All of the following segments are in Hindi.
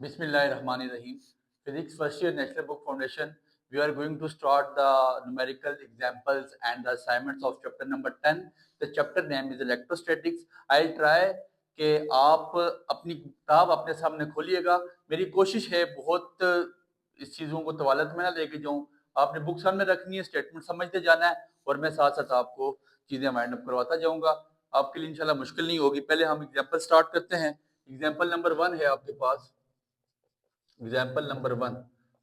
Bismillahirrahmanirrahim. Physics first year National Book Foundation. We are going to start the numerical examples and the assignments of chapter number 10. The chapter name is electrostatics. I'll try कि आप अपनी किताब अपने सामने खोलिएगा। मेरी कोशिश है बहुत इस चीज़ों को तवालत में ना लेके जाऊँ। आपने बुक सामने रखनी है, स्टेटमेंट समझते जाना है और मैं साथ साथ आपको चीज़ें वाइंड अप करवाता जाऊँगा। आपके लिए इंशाल्लाह मुश्किल नहीं होगी। पहले हम एग्जाम्पल स्टार्ट करते हैं। एग्जाम्पल नंबर 1 है आपके पास। एग्जाम्पल नंबर 1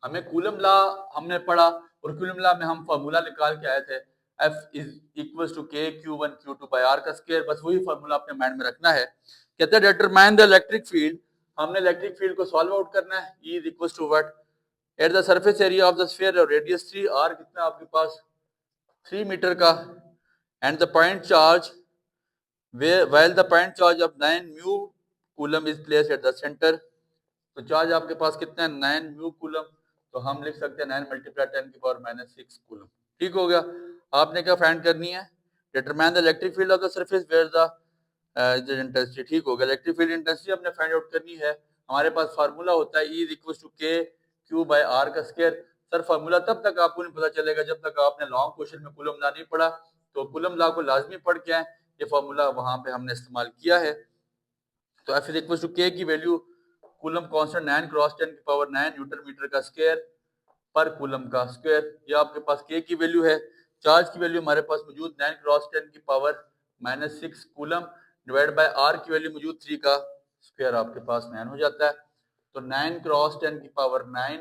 हमें कूलम लॉ हमने पढ़ा और कूलम लॉ में हम फार्मूला निकाल के आए थे F इज इक्वल टू के Q1 Q2 बाय R का स्क्वायर। बस वही फार्मूला अपने माइंड में रखना है। कहते हैं डिटरमाइन द इलेक्ट्रिक फील्ड। हमने इलेक्ट्रिक फील्ड को सॉल्व आउट करना है। E is equal to what at the surface area of the sphere और रेडियस 3 R कितना आपके पास 3 मीटर का and the point charge while the point charge of 9 mu coulomb is placed at the center। तो चार्ज आपके पास कितना है 9 म्यू कूलम। तो हम लिख सकते हैं 9 मल्टीप्लाई 10 की पावर -6 कूलम। ठीक हो गया। आपने क्या फाइंड करनी है determine the electric field of the surface where the intensity. ठीक हो गया। इलेक्ट्रिक फील्ड इंटेंसिटी हमने फाइंड आउट करनी है। हमारे पास फार्मूला होता है E equal to K Q by R का स्क्वायर। सर फार्मूला तब तक आपको नहीं पता चलेगा जब तक आपने लॉन्ग क्वेश्चन में कूलम लॉ नहीं पढ़ा। तो कूलम लॉ को लाजमी पढ़ के आए। ये फार्मूला वहां पे हमने इस्तेमाल किया है। तो F इज इक्वल टू के की वैल्यू कूलम कांस्टेंट 9 क्रॉस 10 की पावर 9 न्यूटन मीटर का स्क्वायर पर कूलम का स्क्वायर। ये आपके पास के की वैल्यू है। चार्ज की वैल्यू हमारे पास मौजूद 9 क्रॉस 10 की power -6 coulomb divide by R की वैल्यू मौजूद 3 का स्क्वायर आपके पास 9 हो जाता है। तो 9 क्रॉस 10 की पावर 9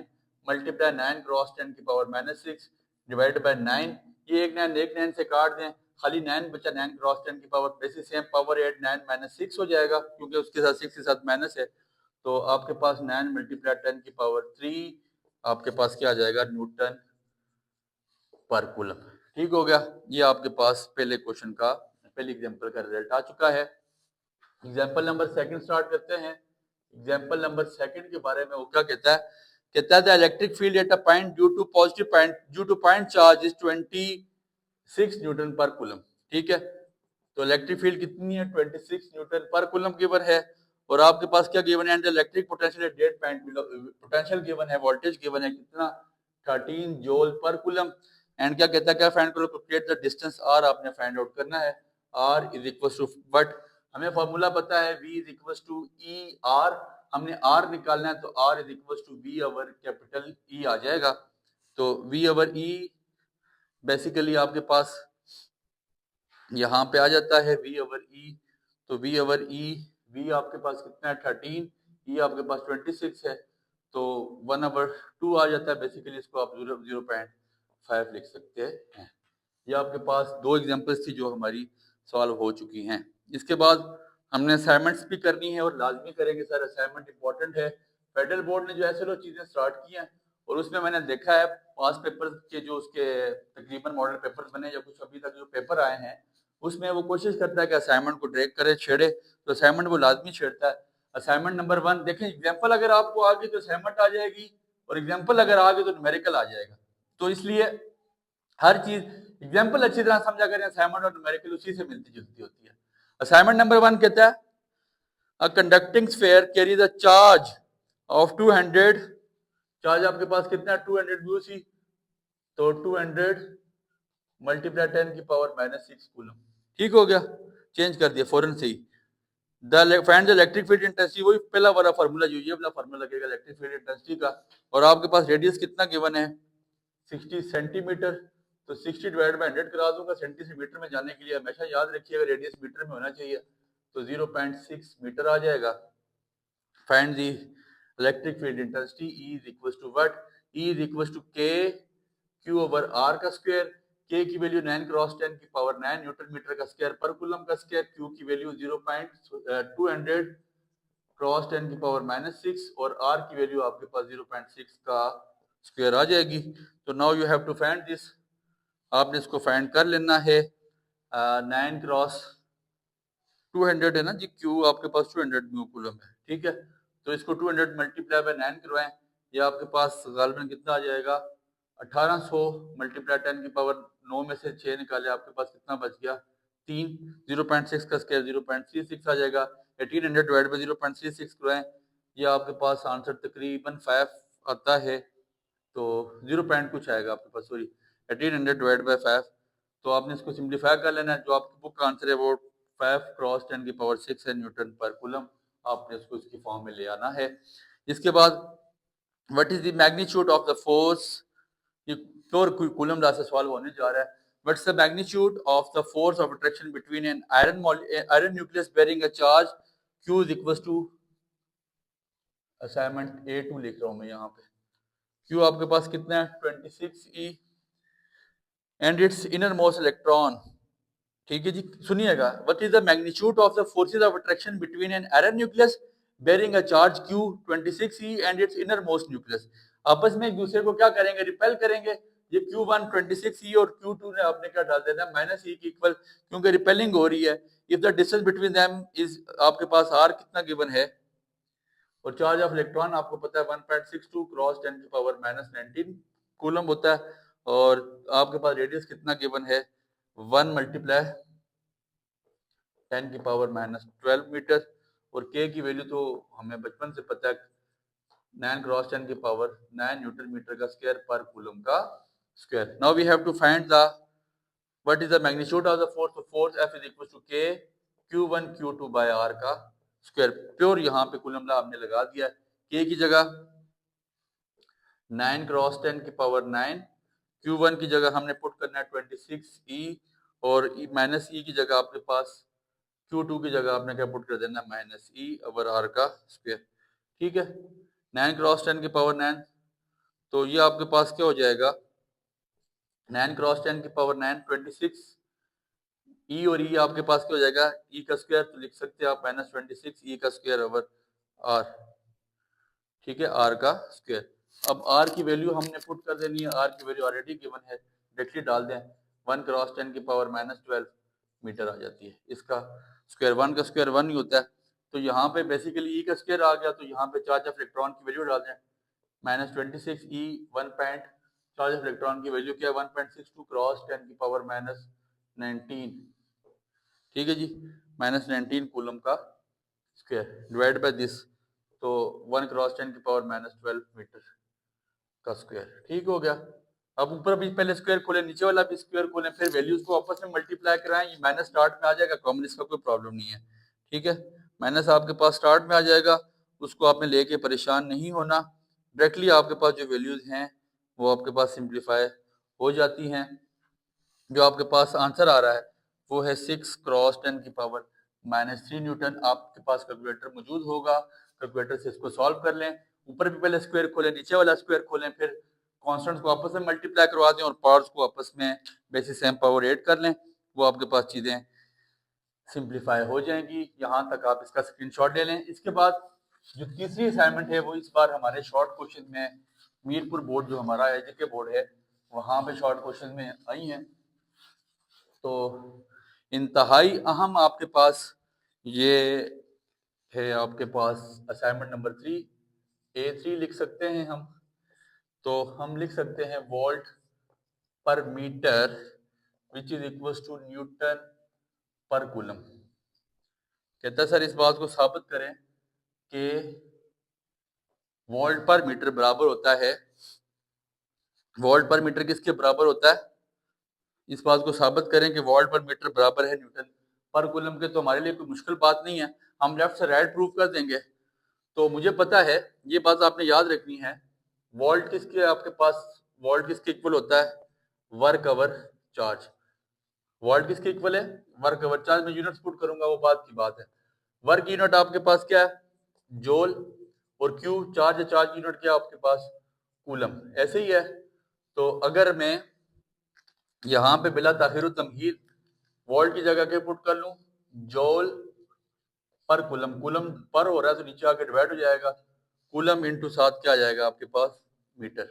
मल्टीप्लाई 9 क्रॉस 10 की पावर -6 डिवाइड बाय 9। ये एक 9 से काट दें, खाली 9 बचा। 9 क्रॉस 10 की पावर वैसे सेम पावर 8 9 -6 हो जाएगा क्योंकि उसके साथ 6 के साथ माइनस है। तो आपके पास 9 मल्टीप्लाई 10 की पावर 3 आपके पास क्या आ जाएगा न्यूटन पर कूलम। ठीक हो गया। ये आपके पास पहले क्वेश्चन का पहले एग्जांपल का रिजल्ट आ चुका है। एग्जांपल नंबर सेकंड स्टार्ट करते हैं। एग्जांपल नंबर सेकंड के बारे में वो क्या कहता है the electric field at a point due two point charge is 26 Newton पर कूलम। ठीक है। तो इलेक्ट्रिक फील्ड कितनी है 26 न्यूटन पर कूलम गिवन है और आपके पास क्या गिवन है electric potential at that point potential given है, वोल्टेज गिवन है कितना 13 जूल पर कूलम। एंड क्या कहता है क्या फाइंड करो क्रिएट द डिस्टेंस r आपने फाइंड आउट करना है। r is equal to but हमें फॉर्मूला पता है v is equal to e r। हमने r निकालना है तो r is equal to v over capital E आ जाएगा। तो v ओवर E बेसिकली आपके पास यहाँ पे आ जाता है v ओवर E। तो v ओवर E v आपके पास कितना है 13, E आपके पास 26 है तो 1 ओवर 2 आ जाता है। बेसिकली इसको आप 0.5 लिख सकते हैं। ये आपके पास दो एग्जांपल्स थी जो हमारी सॉल्व हो चुकी हैं। इसके बाद हमने असाइनमेंट्स भी करनी है और लाजमी करेंगे सर, असाइनमेंट इंपॉर्टेंट है। फेडरल बोर्ड ने जो ऐसे लो चीज़ें स्टार्ट की हैं और उसमें मैंने देखा है पास पेपर के जो उसके तकरीबन मॉडल पेपर्स बने या कुछ अभी तक जो पेपर आए हैं उसमें वो कोशिश करता है कि असाइनमेंट को ट्रैक करे छेड़े। तो असाइनमेंट वो लाजमी छेड़ता है। असाइनमेंट नंबर 1 देखें, एग्जाम्पल अगर आपको आ गई तो असाइनमेंट आ जाएगी और एग्जाम्पल अगर आ गई तो न्यूमेरिकल आ जाएगा। तो इसलिए हर चीज एग्जाम्पल अच्छी तरह समझा करें। असाइनमेंट और न्यूमेरिकल उसी से मिलती जुलती होती है। असाइनमेंट नंबर 1 कहता है a conducting sphere carries a charge of 200। Charge आपके पास कितना है 200 म्यू। तो 200 मल्टीप्लाई 10 की पावर -6 कूलम। ठीक हो गया। चेंज कर दिया फौरन से ही। Find the electric field intensity, वही पहला वाला फार्मूला जो ये वाला फार्मूला लगेगा इलेक्ट्रिक फील्ड इंटेंसिटी का। और आपके पास रेडियस कितना गिवन है 60 सेंटीमीटर। तो 60 डिवाइड बाय 100 करा दूंगा। सेंटीमीटर में जाने के लिए हमेशा याद रखिएगा रेडियस मीटर में होना चाहिए। तो 0.6 मीटर आ जाएगा। Find the electric field intensity E is equal to what E is equal to K Q over R का स्क्वायर। K की वैल्यू 9 क्रॉस 10 की पावर 9 न्यूटन मीटर का स्क्वायर पर कूलम का स्क्वायर। Q की वैल्यू 0.200 क्रॉस 10 की पावर -6 और R की वैल्यू आपके पास 0.6 का स्क्वायर आ जाएगी। तो now you have to find this. आपने इसको फाइंड कर लेना है। 9 क्रॉस 200 है ना जी, Q आपके पास 200 म्यू कूलम है। ठीक है। तो इसको 200 मल्टीप्लाई बाय 9 करवाएं। ये आपके पास गालबन कितना आ जाएगा 1800 मल्टीप्लाई 10 की पावर 9 में से 6 निकाले आपके पास कितना बच गया 3। 0.6 का स्क्वायर 0.36 आ जाएगा। 1800 डिवाइड बाय 0.36 करवाएं ये आपके पास आंसर तकरीबन 5 आता है, तो 0 पॉइंट कुछ आएगा आपके पास, सॉरी 1800 डिवाइड बाय 5। तो आपने इसको सिंप्लीफाई कर लेना है। जो आपकी बुक का आंसर है वो 5 क्रॉस 10 की पावर 6 है न्यूटन पर कूलम। आपने इसको इसकी फॉर्म में ले आना है। इसके बाद what is the magnitude of the force, ये प्योर कूलम लॉ से सवाल होने जा रहा है। What's the magnitude of the force of attraction between an iron nucleus bearing a charge Q is equal to, assignment A2 लिख रहा हूं मैं यहाँ पे। Q आपके पास कितना है 26e and it's inner most electron. ठीक है जी, सुनिएगा। What is the magnitude of the forces of attraction between an iron nucleus bearing a charge Q 26e and it's inner most nucleus. आपस में एक दूसरे को क्या करेंगे, रिपेल करेंगे। ये Q1 26e और Q2 ने आपने क्या डाल देना माइनस e के इक्वल, क्योंकि रिपेलिंग हो रही है। If the distance between them is, आपके पास r कितना गिवन है, और चार्ज ऑफ इलेक्ट्रॉन आपको पता है 1.62 क्रॉस 10 की पावर माइनस 19 कूलम होता है। और आपके पास रेडियस कितना गिवन है 1 मल्टीप्लाई 10 की पावर माइनस 12 मीटर। और के की वैल्यू तो हमें बचपन से पता है 9 क्रॉस 10 की पावर 9 न्यूटन मीटर का स्क्वायर पर कूलम का square. Now we have to find the what is the magnitude of the force. तो force F is equal to K Q1 Q2 by R का स्क्वायर। प्योर यहाँ पे कूलम लॉ हमने लगा दिया है। K की जगह 9 क्रॉस 10 की पावर 9, Q1 की जगह हमने पुट करना है 26e, और माइनस e की जगह आपके पास Q2 की जगह आपने क्या पुट कर देना माइनस e ओवर r का स्क्वायर। ठीक है, 9 क्रॉस 10 की पावर 9, तो ये आपके पास क्या हो जाएगा 9 क्रॉस 10 की पावर 9 26 e, और e आपके पास क्या हो जाएगा e का स्क्वायर, तो लिख सकते हैं आप माइनस 26 e का स्क्वायर ओवर r। ठीक है, r का स्क्वायर। अब r की वैल्यू हमने पुट कर देनी है, r की वैल्यू ऑलरेडी गिवन है, डायरेक्टली डाल दें। 1 क्रॉस 10 की पावर माइनस 12 मीटर आ जाती है। इसका स्क्वायर 1 का स्क्वायर 1 ही होता है। तो यहाँ पे बेसिकली e का स्क्वायर आ गया, तो यहाँ पे चार्ज ऑफ इलेक्ट्रॉन की वैल्यू डाल दें minus 26 e 1 point, charge of electron की वैल्यू क्या है 1.62 क्रॉस 10 की पावर माइनस 19। ठीक है जी, माइनस 19 कूलम का स्क्वायर डिवाइड बाय दिस, तो 1 क्रॉस 10 की पावर माइनस 12 मीटर का स्क्वायर। ठीक हो गया। अब ऊपर भी पहले स्क्वायर खोले, नीचे वाला भी स्क्वायर खोले, फिर वैल्यूज को आपस में मल्टीप्लाई कराएं। ये माइनस स्टार्ट में आ जाएगा कॉमन, इसका कोई प्रॉब्लम नहीं है। ठीक है, माइनस आपके पास स्टार्ट में आ जाएगा, उसको आपने लेके परेशान नहीं होना। डायरेक्टली आपके पास जो वैल्यूज हैं वो आपके पास सिंप्लीफाई हो जाती हैं। जो आपके पास आंसर आ रहा है वो है 6 क्रॉस 10 की पावर माइनस 3 न्यूटन। आपके पास कैलकुलेटर मौजूद होगा, कैलकुलेटर से इसको सॉल्व कर लें। ऊपर भी पहले स्क्वायर खोलें, नीचे वाला स्क्वायर खोलें, फिर कॉन्स्टेंट्स को आपस में मल्टीप्लाई करवा दें और पावर्स को आपस में बेसिस सेम पावर ऐड कर लें। वो आपके पास चीज़ें सिंप्लीफाई हो जाएंगी। यहाँ तक आप इसका स्क्रीनशॉट ले लें। इसके बाद जो तीसरी असाइनमेंट है वो इस बार हमारे शॉर्ट क्वेश्चन में मीरपुर बोर्ड जो हमारा एजीके बोर्ड है वहाँ पे शॉर्ट क्वेश्चन में आई हैं। तो इंतहाई अहम आपके पास ये है, आपके पास असाइनमेंट नंबर 3 A3 लिख सकते हैं हम। तो हम लिख सकते हैं वोल्ट पर metre which is equal to newton पर कूलम। कहता है सर इस बात को साबित करें कि वोल्ट पर मीटर बराबर होता है, वोल्ट पर मीटर किसके बराबर होता है, इस बात को साबित करें कि वोल्ट पर मीटर बराबर है न्यूटन पर कूलम के। तो हमारे लिए कोई मुश्किल बात नहीं है, हम लेफ्ट से राइट प्रूफ कर देंगे। तो मुझे पता है, ये बात आपने याद रखनी है, वोल्ट किसके आपके पास, वोल्ट किसके इक्वल होता है वर्क अवर चार्ज। वोल्ट किसके इक्वल है वर्क अवर चार्ज। मैं यूनिट्स पुट करूंगा वो बात की बात है। वर्क यूनिट आपके पास क्या है जोल, और क्यू चार्ज, चार्ज यूनिट क्या आपके पास कूलम, ऐसे ही है। तो अगर मैं यहाँ पे बिला ताखिर तमहीद वोल्ट की जगह के पुट कर लूं जोल पर कूलम, कूलम पर हो रहा है तो नीचे आके डिवाइड हो जाएगा, कूलम इंटू 7 क्या आ जाएगा आपके पास मीटर।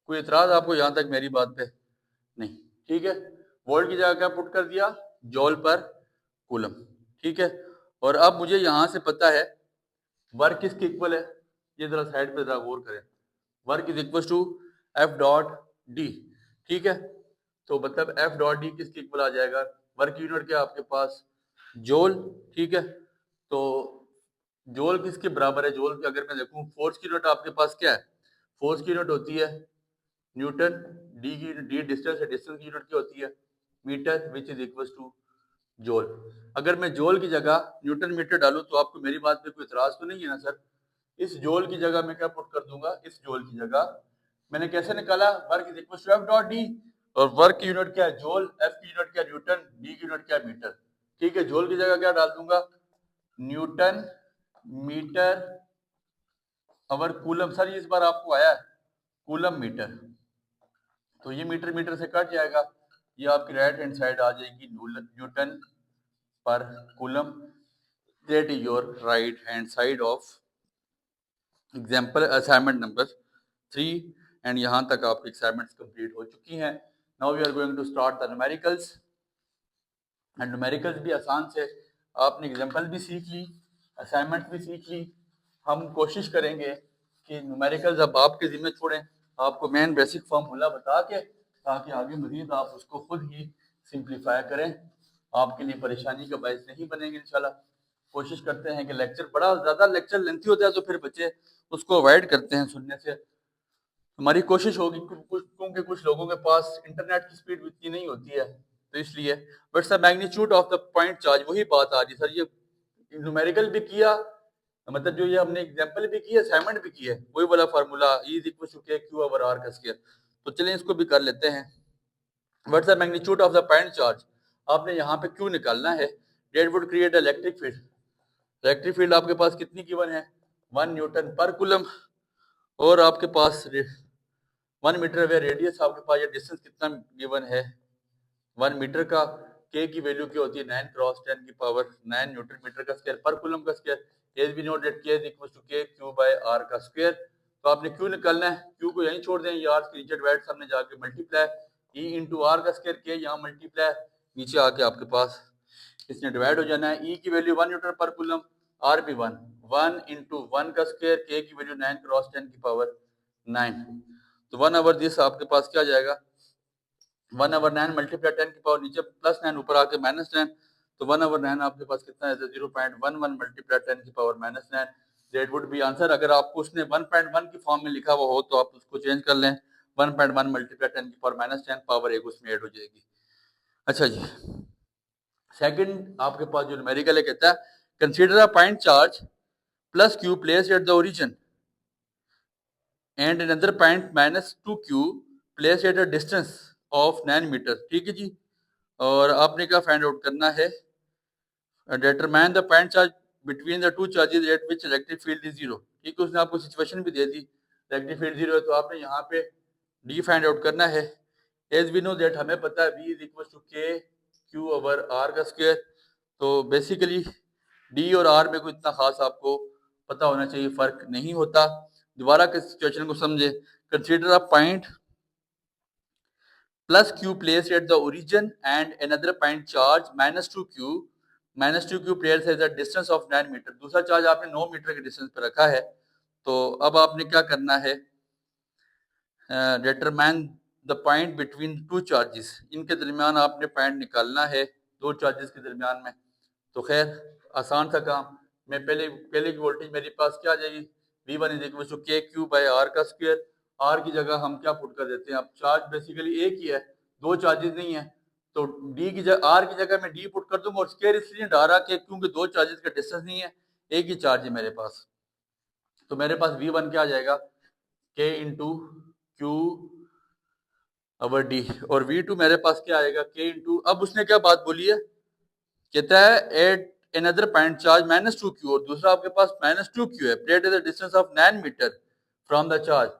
कोई एतराज आपको यहाँ तक मेरी बात पे नहीं? ठीक है, वोल्ट की जगह क्या पुट कर दिया जॉल पर कूलम। ठीक है, और अब मुझे यहाँ से पता है वर्क किसके इक्वल है, ये जरा साइड पे जरा गौर करें। Work is equal to F dot D. ठीक है, तो मतलब एफ डॉट डी किसके इक्वल आ जाएगा, वर्क यूनिट क्या आपके पास जोल। ठीक है, तो जोल किसके बराबर है? जोल की अगर मैं देखूं, फोर्स की यूनिट आपके पास क्या है? फोर्स की यूनिट होती है न्यूटन, डी डिस्टेंस है, डिस्टेंस की यूनिट क्या होती है? Metre, which is equal to joule. अगर मैं जोल की जगह न्यूटन मीटर डालूं तो आपको मेरी बात पे कोई इतराज तो नहीं है ना सर? इस जोल की जगह मैं क्या पुट कर दूंगा? इस जोल की जगह मैंने कैसे निकाला? Work is equal to F dot D, और वर्क की यूनिट क्या है? जोल। एफ की यूनिट क्या है? न्यूटन। डी की यूनिट क्या है? मीटर। ठीक है, जोल की जगह क्या डाल दूंगा? न्यूटन मीटर अवर कूलम। सर ये इस बार आपको आया है कूलम मीटर, तो ये मीटर मीटर से कट जाएगा, ये आपकी राइट हैंड साइड आ जाएगी न्यूटन पर coulomb. That is your right hand side of example assignment number 3। And यहाँ तक आपकी असाइनमेंट्स कंप्लीट हो चुकी हैं। Now we are going to start the numericals. And numericals भी आसान से, आपने एग्जाम्पल भी सीख ली, असाइनमेंट भी सीख ली। हम कोशिश करेंगे कि न्यूमेरिकल्स अब आपके जिम्मे छोड़ें, आपको मेन बेसिक फॉर्मूला बता के, ताकि आगे मजीद आप उसको खुद ही सिंप्लीफाई करें, आपके लिए परेशानी का बायस नहीं बनेंगे इंशाल्लाह। कोशिश करते हैं कि लेक्चर, बड़ा ज़्यादा लेक्चर लेंथी होता है तो फिर बच्चे उसको अवॉइड करते हैं सुनने से। हमारी कोशिश होगी, क्योंकि कुछ लोगों के पास इंटरनेट की स्पीड इतनी नहीं होती है, तो इसलिए। But sir magnitude of the point charge, वही बात आ रही सर, ये न्यूमेरिकल भी किया, मतलब जो ये हमने एग्जांपल भी किया, असाइनमेंट भी किया, वही वाला formula E is equal to K Q over R का स्क्वायर। तो चलिए इसको भी कर लेते हैं। What's the magnitude of the point charge? आपने यहाँ पे क्यू निकालना है। That would create electric field. Electric field आपके पास कितनी गिवन है? 1 न्यूटन पर कूलम। और आपके पास 1 मीटर वे रेडियस, आपके पास ये डिस्टेंस कितना गिवन है? 1 मीटर का। के की वैल्यू क्या होती है? 9 क्रॉस 10 की पावर 9 न्यूटन मीटर का स्क्वायर पर कूलम का square. As we know that K is equal to K Q by R का स्क्वायर। तो आपने क्यू निकालना है, क्यू को यहीं छोड़ दें, ये आर के नीचे डिवाइड, सामने जाके मल्टीप्लाई, ई इंटू आर का स्क्वायर, के यहाँ मल्टीप्लाई, नीचे आके आपके पास इसने डिवाइड हो जाना है। ई की वैल्यू 1 न्यूटन पर कूलम, आर भी 1 इंटू 1 का स्क्वायर, के की वैल्यू 9 क्रॉस 10 की पावर 9। तो 1 ओवर दिस आपके पास क्या जाएगा? 1 ओवर 9 मल्टीप्लाई 10 की पावर, नीचे प्लस 9 ऊपर आके माइनस 9, तो 1 ओवर 9 आपके पास कितना है? 0.11 मल्टीप्लाई 10 की power minus 9। That would be answer. अगर आपको उसने 1.1 की फॉर्म में लिखा हुआ हो तो आप उसको चेंज कर लें, 1.1 मल्टीप्लाई 10 की पावर माइनस 10, पावर एक उसमें ऐड हो जाएगी। अच्छा जी, सेकंड आपके पास जो न्यूमेरिकल है, कहता है consider a point charge plus Q place at the origin and another point minus 2q place at a distance of 9 metre. ठीक है जी, और आपने क्या फाइंड आउट करना है? Determine the point charge between the two charges at which electric field is zero. ठीक है, उसने आपको सिचुएशन भी दे दी, इलेक्ट्रिक फील्ड जीरो है, तो आपने यहाँ पे डी फाइंड आउट करना है। एज वी नो दैट, हमें पता है v is equal to K Q over R का स्क्वायर। तो बेसिकली डी और आर में कोई इतना खास आपको पता होना चाहिए, फर्क नहीं होता। दोबारा के सिचुएशन को समझे। Consider a point plus q placed at the origin and another point charge minus 2q placed at the distance of 9 metre. दूसरा चार्ज आपने 9 मीटर के डिस्टेंस पर रखा है। तो अब आपने क्या करना है? Determine the point between two charges, इनके दरमियान आपने पॉइंट निकालना है, दो चार्जेस के दरमियान में। तो खैर आसान सा काम। मैं पहले की वोल्टेज मेरे पास क्या आ जाएगी? V1 is equal to K Q by R का स्क्वायर। आर की जगह हम क्या पुट कर देते हैं? अब चार्ज बेसिकली एक ही है, दो चार्जेस नहीं है, तो डी की जगह, आर की जगह मैं डी पुट कर दूंगा, और स्क्वायर इसलिए डाला कि क्योंकि दो चार्जेस का डिस्टेंस नहीं है, एक ही चार्ज है मेरे पास। तो मेरे पास V1 क्या आ जाएगा? के इंटू क्यू ओवर डी, और V2 मेरे पास क्या आएगा? के इंटू, अब उसने क्या बात बोली है? कहता है at another point charge minus 2q, और दूसरा आपके पास माइनस 2q है, plate is the distance of 9 metre from the charge.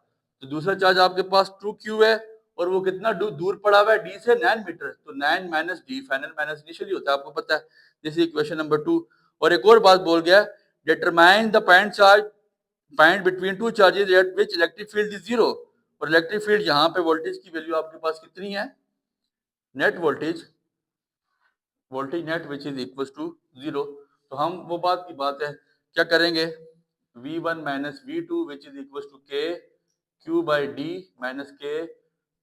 तो दूसरा चार्ज आपके पास 2q है, और वो कितना दूर पड़ा हुआ है? डी से 9 मीटर। तो 9 minus D, final minus initially होता है, आपको पता है। This is equation number 2। और एक और बात बोल गया, determine the point charge point between two charges at which electric field is zero. और इलेक्ट्रिक फील्ड यहाँ पे वोल्टेज की वैल्यू आपके पास कितनी है? Net voltage net which is equal to zero. तो हम वो बात की बात है, क्या करेंगे? V1 minus V2 which is equal to K Q by D minus K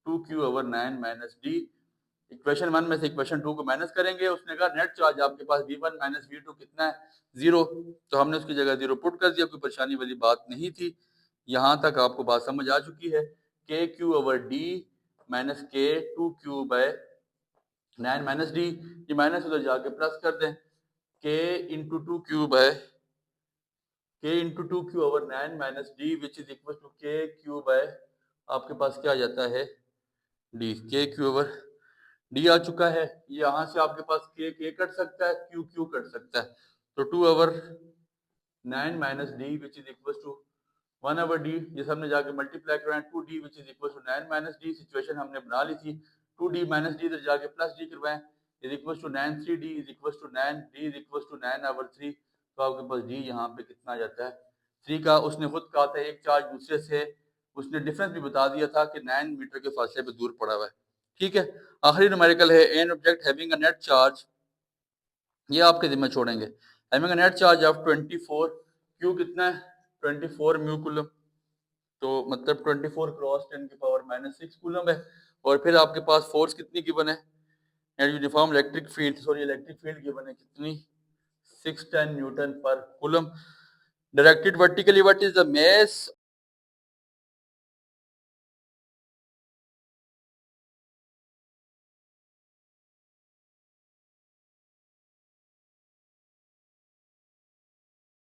2q over 9 minus D. Equation 1 में से इक्वेशन 2 को माइनस करेंगे। उसने कहा नेट चार्ज आपके पास V1 माइनस V2 कितना है, 0। तो हमने उसकी जगह 0 पुट कर दिया, कोई परेशानी वाली बात नहीं थी। यहाँ तक आपको बात समझ आ चुकी है। KQ/D minus K2Q/9 minus D, ये माइनस उधर जाके प्लस कर दें, K/2Q/9 minus D which is equal to KQ by आपके पास क्या आ जाता है D। KQ/D आ चुका है। यहाँ से आपके पास K कट सकता है, Q कट सकता है, तो 2/9 minus D which is equal to 1/D। ये हमने जाके मल्टीप्लाई करवाएं, 2D which is equal to 9 minus D। Situation हमने बना ली थी, 2D माइनस D इधर जाके प्लस D करवाएं, is equal to 9/3D is equal to 9D is equal to 9/3। तो आपके पास D यहाँ पे कितना आ जाता है 3 का। उसने खुद कहा था एक चार्ज दूसरे से, उसने डिफरेंस भी बता दिया था कि 9 मीटर के फासले पे दूर पड़ा हुआ है। ठीक है, आखिरी न्यूमेरिकल है an object having a net charge, ये आपके जिम्मे छोड़ेंगे। Having a net charge of 24, Q कितना है 24 म्यू कूलम, तो मतलब 24 क्रॉस 10 की पावर माइनस 6 कूलम है। और फिर आपके पास फोर्स कितनी गिवन है, यूनिफॉर्म इलेक्ट्रिक फील्ड गिवन है कितनी, 610 न्यूटन पर coulomb. Directed vertically what is the mass